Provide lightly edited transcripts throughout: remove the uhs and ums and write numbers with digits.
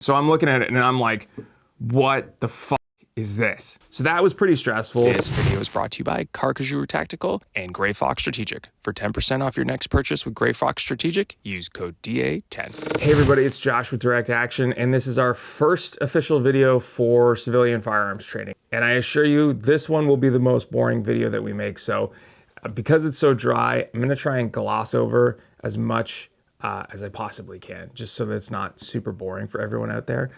So I'm looking at it and I'm like, what the fuck is this? So that was pretty stressful. This video is brought to you by Carcajou Tactical and Grey Fox Strategic. For 10% off your next purchase with Grey Fox Strategic, use code DA10. Hey everybody, it's Josh with Direct Action, and this is our first official video for civilian firearms training. And I assure you, this one will be the most boring video that we make. So because it's so dry, I'm gonna try and gloss over as much as I possibly can, just so that it's not super boring for everyone out there.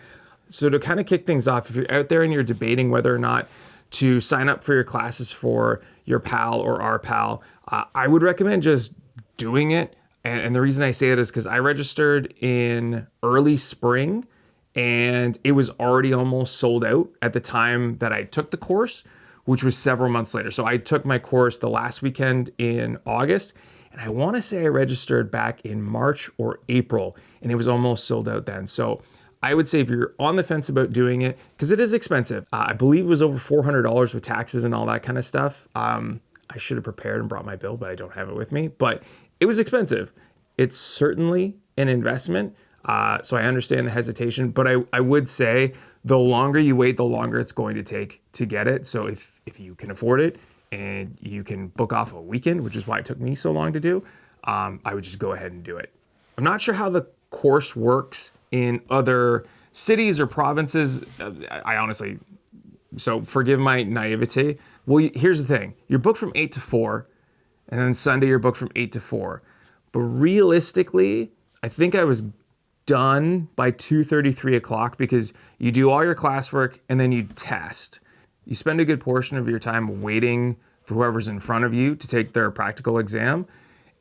So to kind of kick things off, if you're out there and you're debating whether or not to sign up for your classes for your PAL or RPAL, I would recommend just doing it. And the reason I say it is because I registered in early spring and it was already almost sold out at the time that I took the course, which was several months later. So I took my course the last weekend in August, and I want to say I registered back in March or April, and it was almost sold out then. So I would say if you're on the fence about doing it, because it is expensive, I believe it was over $400 with taxes and all that kind of stuff. I should have prepared and brought my bill, but I don't have it with me. But it was expensive. It's certainly an investment. So I understand the hesitation, but I would say the longer you wait, the longer it's going to take to get it. So if you can afford it and you can book off a weekend, which is why it took me so long to do, I would just go ahead and do it. I'm not sure how the course works in other cities or provinces. I honestly, so forgive my naivete. Well, here's the thing. You're booked from 8 to 4, and then Sunday you're booked from 8 to 4. But realistically, I think I was done by 2:30, 3 o'clock, because you do all your classwork and then you test. You spend a good portion of your time waiting for whoever's in front of you to take their practical exam.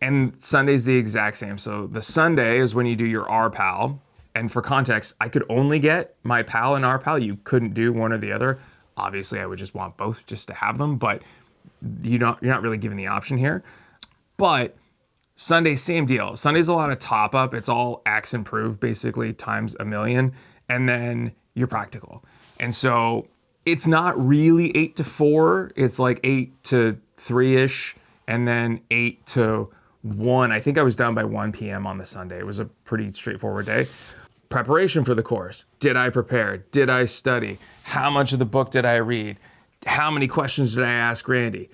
And Sunday's the exact same. So the Sunday is when you do your RPAL. And for context, I could only get my PAL and RPAL. You couldn't do one or the other. Obviously, I would just want both just to have them, but you're not really given the option here. But Sunday, same deal. Sunday's a lot of top up. It's all X improved, basically times a million, and then you're practical. And so it's not really 8 to 4. It's like 8 to 3-ish, and then 8 to 1. I think I was done by 1 p.m. on the Sunday. It was a pretty straightforward day. Preparation for the course. Did I prepare? Did I study? How much of the book did I read? How many questions did I ask Randy?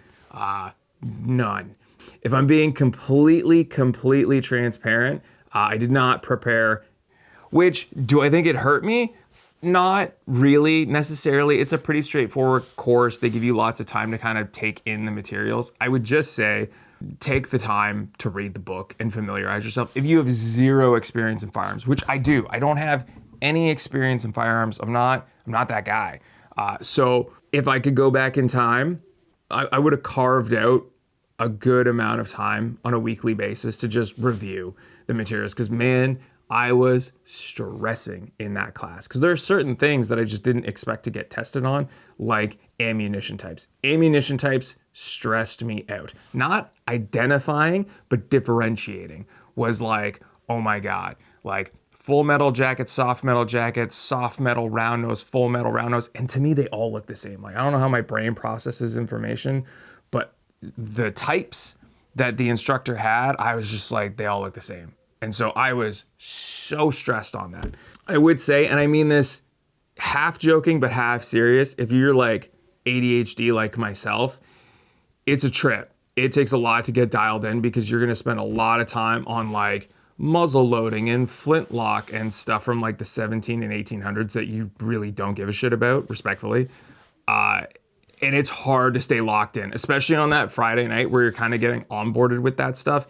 None. If I'm being completely transparent, I did not prepare. Which, do I think it hurt me? Not really necessarily. It's a pretty straightforward course. They give you lots of time to kind of take in the materials. I would just say, take the time to read the book and familiarize yourself. If you have zero experience in firearms, which I do, I don't have any experience in firearms. I'm not that guy. So if I could go back in time, I would have carved out a good amount of time on a weekly basis to just review the materials. Because man, I was stressing in that class because there are certain things that I just didn't expect to get tested on, like ammunition types. Ammunition types stressed me out. Not identifying, but differentiating was like, oh my God, like full metal jackets, soft metal round nose, full metal round nose. And to me, they all look the same. Like, I don't know how my brain processes information, but the types that the instructor had, I was just like, they all look the same. And so I was so stressed on that. I would say, and I mean this half joking, but half serious, if you're like ADHD like myself, it's a trip. It takes a lot to get dialed in because you're gonna spend a lot of time on like muzzle loading and flintlock and stuff from like the 17 and 1800s that you really don't give a shit about, respectfully. And it's hard to stay locked in, especially on that Friday night where you're kind of getting onboarded with that stuff.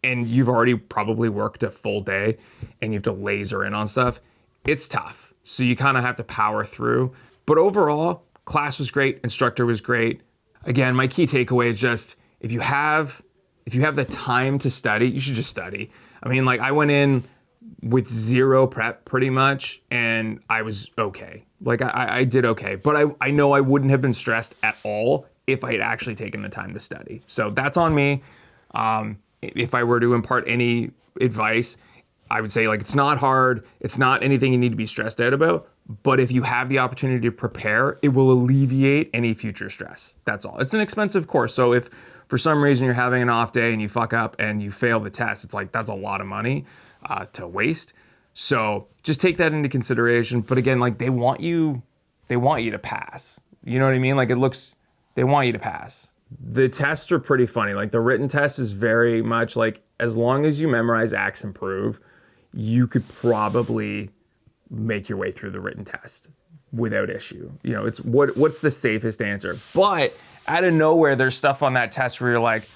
And you've already probably worked a full day and you have to laser in on stuff. It's tough. So you kind of have to power through. But overall, class was great. Instructor was great. Again, my key takeaway is just, if you have the time to study, you should just study. I mean, like I went in with zero prep pretty much, and I was okay. Like I did okay, but I know I wouldn't have been stressed at all if I had actually taken the time to study. So that's on me. If I were to impart any advice, I would say like, it's not hard. It's not anything you need to be stressed out about, but if you have the opportunity to prepare, it will alleviate any future stress. That's all. It's an expensive course. So if for some reason you're having an off day and you fuck up and you fail the test, it's like, that's a lot of money to waste. So just take that into consideration. But again, like they want you to pass. You know what I mean? Like they want you to pass. The tests are pretty funny. Like the written test is very much like, as long as you memorize Axe and Prove, you could probably make your way through the written test without issue. You know, it's what's the safest answer. But out of nowhere, there's stuff on that test where you're like,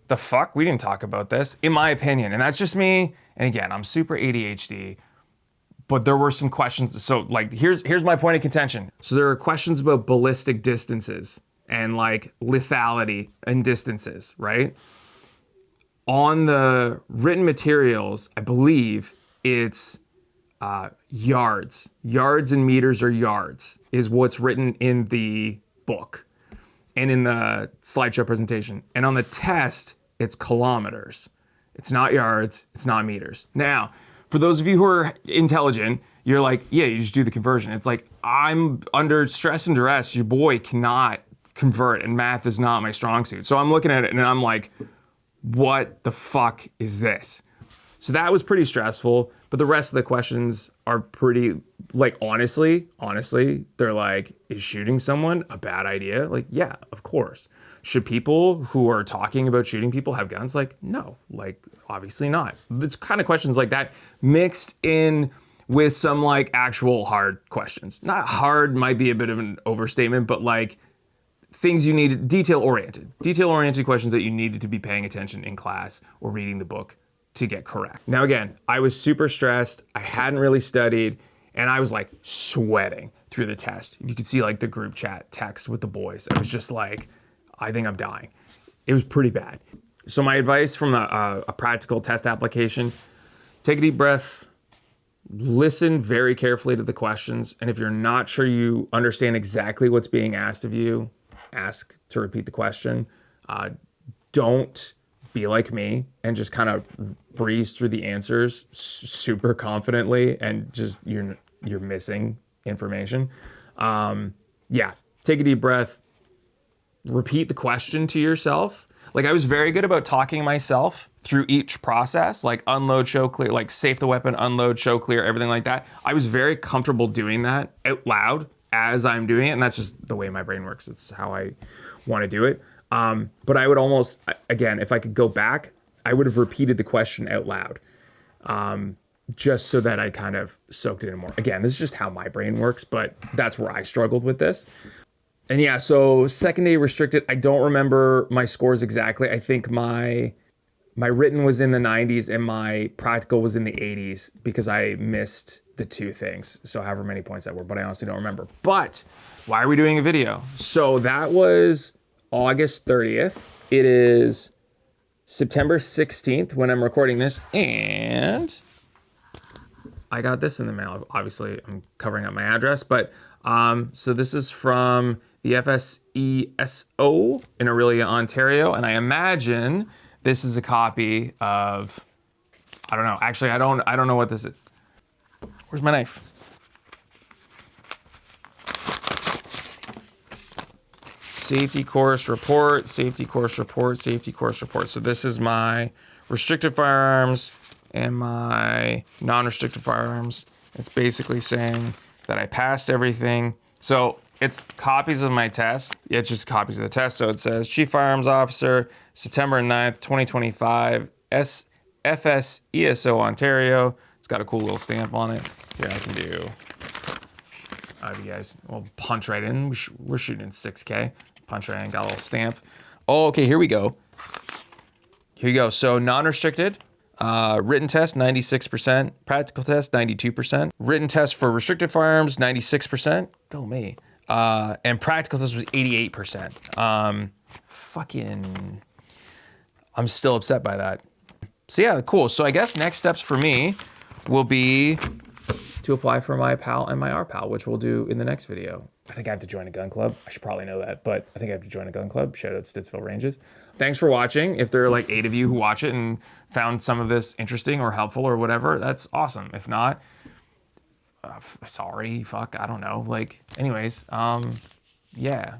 the fuck? We didn't talk about this, in my opinion. And that's just me. And again, I'm super ADHD, but there were some questions. So like, here's my point of contention. So there are questions about ballistic distances and like lethality and distances, right? On the written materials, I believe it's yards. Yards and meters or yards is what's written in the book and in the slideshow presentation. And on the test, it's kilometers. It's not yards, it's not meters. Now, for those of you who are intelligent, you're like, yeah, you just do the conversion. It's like, I'm under stress and duress. Your boy cannot convert, and math is not my strong suit. So I'm looking at it and I'm like, what the fuck is this? So that was pretty stressful, but the rest of the questions are pretty, like, honestly, they're like, is shooting someone a bad idea? Like, yeah, of course. Should people who are talking about shooting people have guns? Like, no, like, obviously not. It's kind of questions like that mixed in with some like actual hard questions. Not hard, might be a bit of an overstatement, but like things you needed, detail-oriented questions that you needed to be paying attention in class or reading the book to get correct. Now again, I was super stressed. I hadn't really studied and I was like sweating through the test. You could see like the group chat text with the boys. I was just like, I think I'm dying. It was pretty bad. So my advice from a practical test application, take a deep breath, listen very carefully to the questions. And if you're not sure you understand exactly what's being asked of you, ask to repeat the question. Don't be like me and just kind of breeze through the answers super confidently and just you're missing information. Yeah, take a deep breath, repeat the question to yourself. Like I was very good about talking myself through each process, like unload, show clear, like safe the weapon, unload, show clear, everything like that. I was very comfortable doing that out loud as I'm doing it. And that's just the way my brain works. It's how I want to do it. But I would almost, again, if I could go back, I would have repeated the question out loud. Just so that I kind of soaked it in more. Again, this is just how my brain works, but that's where I struggled with this. And yeah, so second day restricted, I don't remember my scores exactly. I think my written was in the 90s and my practical was in the 80s because I missed the two things. So however many points that were, but I honestly don't remember. But why are we doing a video? So that was August 30th. It is September 16th when I'm recording this, and I got this in the mail. Obviously, I'm covering up my address, but so this is from the FSESO in Orillia, Ontario, and I imagine this is a copy of, I don't know. Actually, I don't know what this is. Where's my knife? Safety course report, safety course report, safety course report. So this is my restricted firearms and my non-restricted firearms. It's basically saying that I passed everything. So it's copies of my test. Yeah, it's just copies of the test. So it says Chief Firearms Officer, September 9th, 2025, FSESO, Ontario. It's got a cool little stamp on it. Here, I can do, you guys, we'll punch right in. We're shooting in 6K. Punch right in, got a little stamp. Oh, okay, here we go. Here you go. So non-restricted, written test, 96%. Practical test, 92%. Written test for restricted firearms, 96%. Go me. And practical test was 88%. I'm still upset by that. So yeah, cool. So I guess next steps for me will be to apply for my PAL and my RPAL, which we'll do in the next video. I think I have to join a gun club. I should probably know that, but I think I have to join a gun club. Shout out Stittsville Ranges. Thanks for watching. If there are like 8 of you who watch it and found some of this interesting or helpful or whatever, that's awesome. If not, sorry, fuck, I don't know. Like, anyways, yeah.